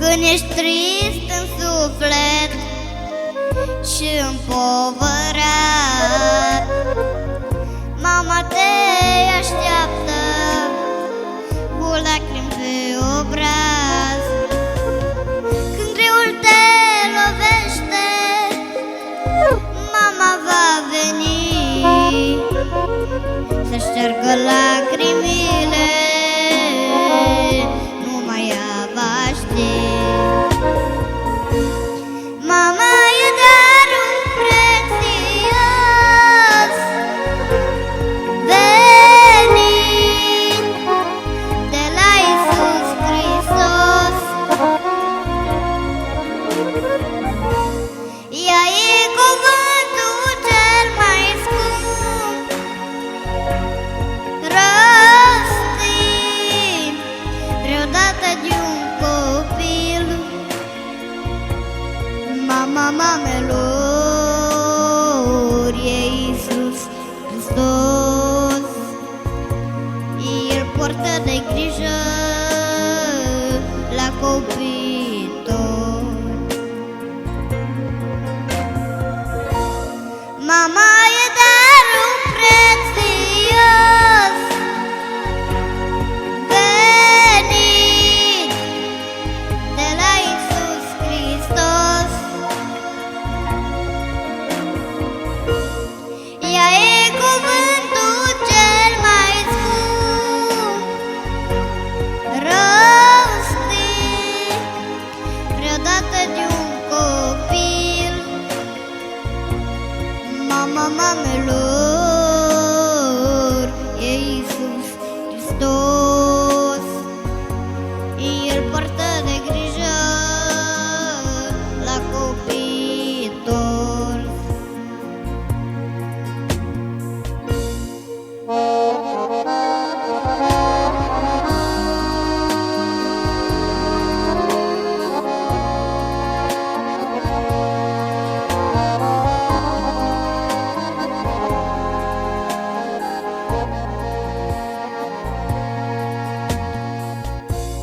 Când ești trist în suflet și împovărat, mama te așteaptă cu lacrimi pe obraz. Când greul te lovește, mama va veni să șteargă lacrimile, numai ea va ști. Mama e darul prețios venit de la Iisus Hristos. Ea e cuvântul cel mai scump rostit vreodată de un copil. Mama mamelor e Iisus Hristos, El poartă de grijă la copiii tăi. Mama e darul prețios venit de la Iisus Hristos. Ea e cuvântul cel mai scump rostit vreodată de un copil. Mama mamelor e Iisus Hristos, El poartă de grijă la copiii tăi.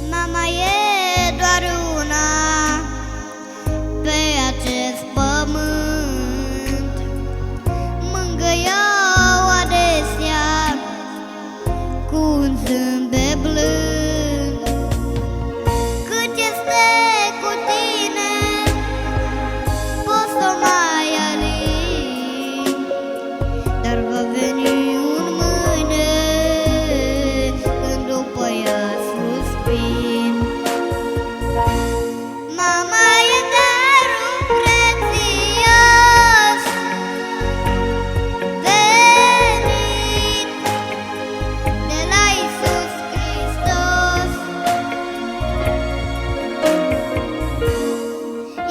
Mama e doar una pe acest pământ, mângâie-o adesea cu un zâmbet blând. Cât este cu tine poți să o mai alin, dar va veni un mâine când după ea suspin. Mama e darul prețios venit de la Iisus Hristos.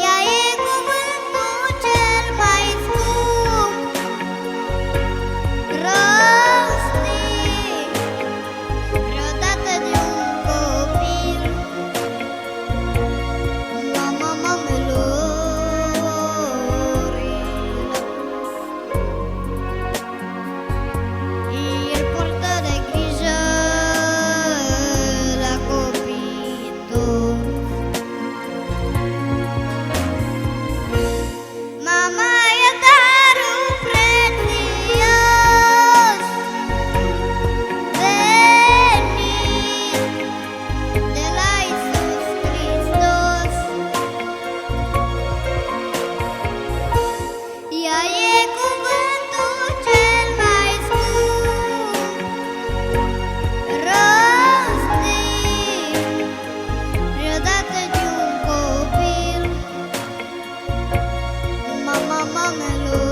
Ea e cuvântul cel mai scump rostit vreodată de un copil. Mama mamelor, El poartă de grijă la copiii tăi. Mama e darul prețios venit de la Iisus Hristos. Ea e cuvântul cel mai scump rostit vreodată de un copil. Mama mamelor